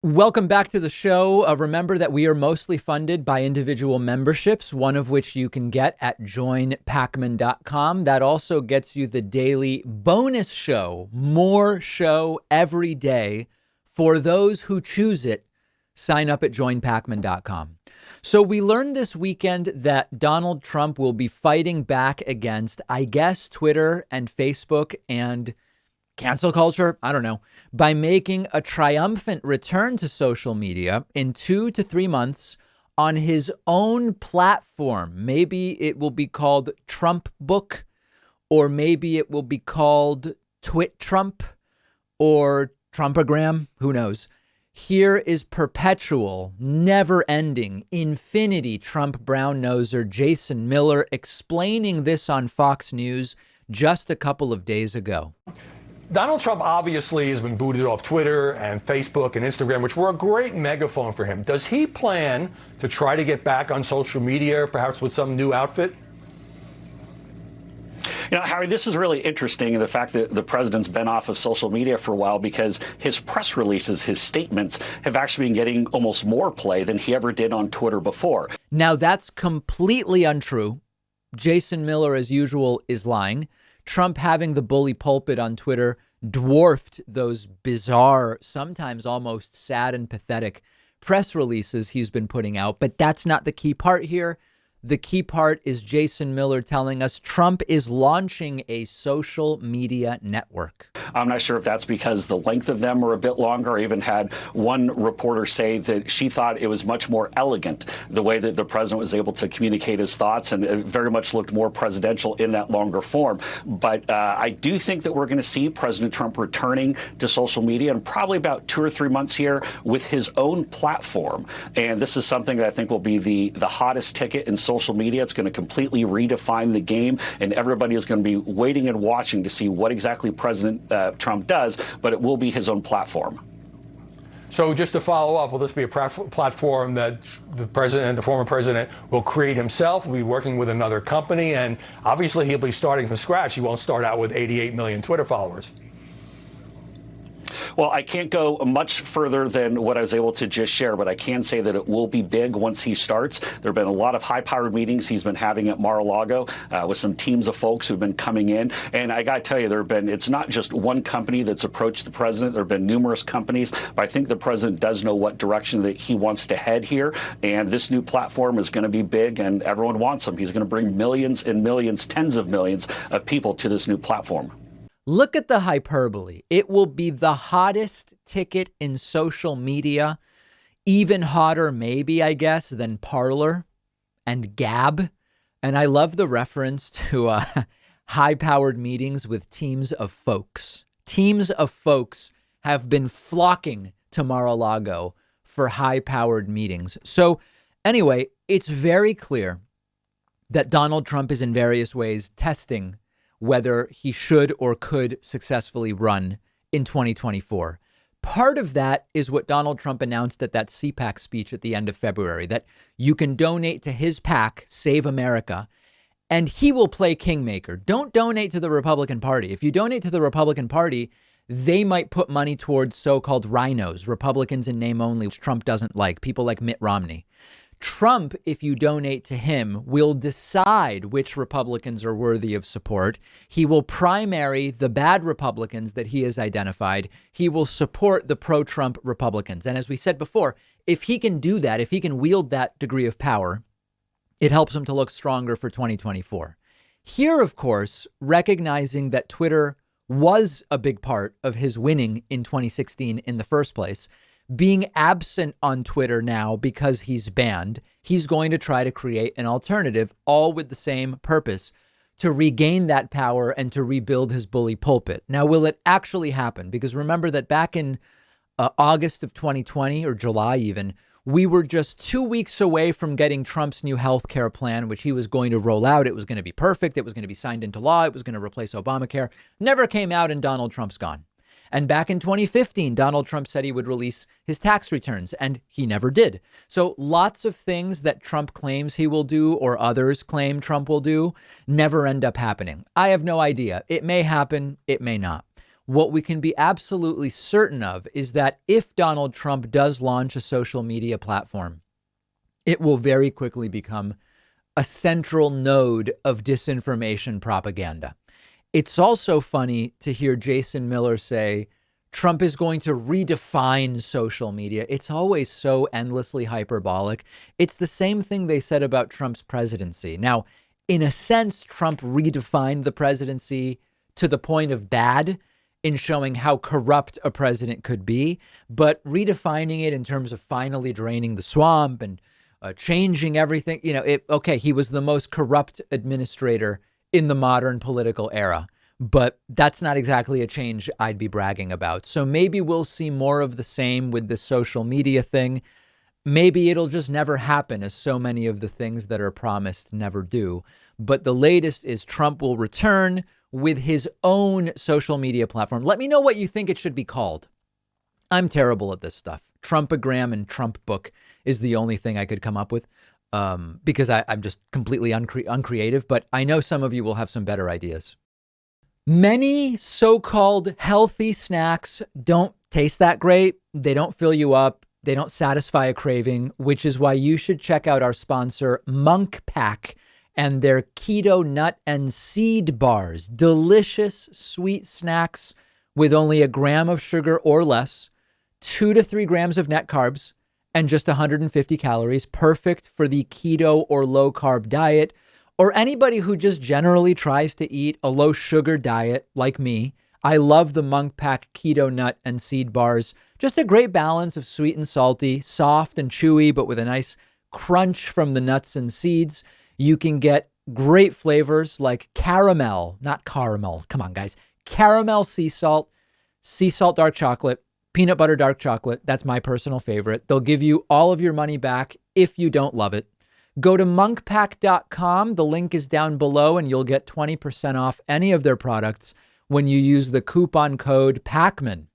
Welcome back to the show. Remember that we are mostly funded by individual memberships, one of which you can get at joinpakman.com. That also gets you the daily bonus show, more show every day. For those who choose it, sign up at joinpakman.com. So we learned this weekend that Donald Trump will be fighting back against, I guess, Twitter and Facebook and cancel culture, I don't know, by making a triumphant return to social media in 2 to 3 months on his own platform. Maybe it will be called Trump Book, or maybe it will be called Twit Trump or Trumpagram. Who knows? Here is perpetual, never-ending, infinity Trump brown-noser Jason Miller explaining this on Fox News just a couple of days ago. Donald Trump obviously has been booted off Twitter and Facebook and Instagram, which were a great megaphone for him. Does he plan to try to get back on social media, perhaps with some new outfit? Harry, this is really interesting, the fact that the president's been off of social media for a while, because his press releases, his statements have actually been getting almost more play than he ever did on Twitter before. Now, that's completely untrue. Jason Miller, as usual, is lying. Trump having the bully pulpit on Twitter dwarfed those bizarre, sometimes almost sad and pathetic press releases he's been putting out. But that's not the key part here. The key part is Jason Miller telling us Trump is launching a social media network. I'm not sure if that's because the length of them are a bit longer. I even had one reporter say that she thought it was much more elegant, the way that the president was able to communicate his thoughts, and it very much looked more presidential in that longer form. But I do think that we're going to see President Trump returning to social media in probably about 2 or 3 months here with his own platform. And this is something that I think will be the hottest ticket in social media. It's going to completely redefine the game, and everybody is going to be waiting and watching to see what exactly President Trump does, but it will be his own platform. So just to follow up, will this be a platform that the president, the former president, will create himself, will be working with another company, and obviously he'll be starting from scratch. He won't start out with 88 million Twitter followers. Well, I can't go much further than what I was able to just share, but I can say that it will be big once he starts. There have been a lot of high-powered meetings he's been having at Mar-a-Lago with some teams of folks who've been coming in. And I got to tell you, it's not just one company that's approached the president. There have been numerous companies, but I think the president does know what direction that he wants to head here. And this new platform is going to be big, and everyone wants him. He's going to bring millions and millions, tens of millions of people to this new platform. Look at the hyperbole. It will be the hottest ticket in social media, even hotter, maybe, I guess, than Parler and Gab. And I love the reference to high-powered meetings with teams of folks. Teams of folks have been flocking to Mar-a-Lago for high-powered meetings. So anyway, it's very clear that Donald Trump is in various ways testing whether he should or could successfully run in 2024. Part of that is what Donald Trump announced at that CPAC speech at the end of February, that you can donate to his PAC, Save America, and he will play kingmaker. Don't donate to the Republican Party. If you donate to the Republican Party, they might put money towards so-called rhinos, Republicans in name only, which Trump doesn't like, people like Mitt Romney. Trump, if you donate to him, will decide which Republicans are worthy of support. He will primary the bad Republicans that he has identified. He will support the pro-Trump Republicans. And as we said before, if he can do that, if he can wield that degree of power, it helps him to look stronger for 2024. Here, of course, recognizing that Twitter was a big part of his winning in 2016 in the first place, being absent on Twitter now because he's banned, he's going to try to create an alternative, all with the same purpose, to regain that power and to rebuild his bully pulpit. Now, will it actually happen? Because remember that back in August of 2020, or July even, we were just 2 weeks away from getting Trump's new health care plan, which he was going to roll out. It was going to be perfect. It was going to be signed into law. It was going to replace Obamacare. Never came out, and Donald Trump's gone. And back in 2015, Donald Trump said he would release his tax returns, and he never did. So lots of things that Trump claims he will do, or others claim Trump will do, never end up happening. I have no idea. It may happen. It may not. What we can be absolutely certain of is that if Donald Trump does launch a social media platform, it will very quickly become a central node of disinformation propaganda. It's also funny to hear Jason Miller say Trump is going to redefine social media. It's always so endlessly hyperbolic. It's the same thing they said about Trump's presidency. Now, in a sense, Trump redefined the presidency to the point of bad in showing how corrupt a president could be, but redefining it in terms of finally draining the swamp and changing everything. He was the most corrupt administrator in the modern political era, but that's not exactly a change I'd be bragging about. So maybe we'll see more of the same with the social media thing. Maybe it'll just never happen, as so many of the things that are promised never do. But the latest is Trump will return with his own social media platform. Let me know what you think it should be called. I'm terrible at this stuff. Trumpagram and Trump book is the only thing I could come up with because I'm just completely uncreative. But I know some of you will have some better ideas. Many so-called healthy snacks don't taste that great. They don't fill you up. They don't satisfy a craving, which is why you should check out our sponsor, Monk Pack, and their keto nut and seed bars. Delicious sweet snacks with only 1 gram of sugar or less, 2 to 3 grams of net carbs, and just 150 calories. Perfect for the keto or low carb diet, or anybody who just generally tries to eat a low sugar diet like me. I love the Monk Pack keto nut and seed bars. Just a great balance of sweet and salty, soft and chewy, but with a nice crunch from the nuts and seeds. You can get great flavors like caramel, not caramel. Come on, guys. Caramel sea salt dark chocolate, peanut butter dark chocolate. That's my personal favorite. They'll give you all of your money back if you don't love it. Go to monkpack.com. The link is down below, and you'll get 20% off any of their products when you use the coupon code Pakman.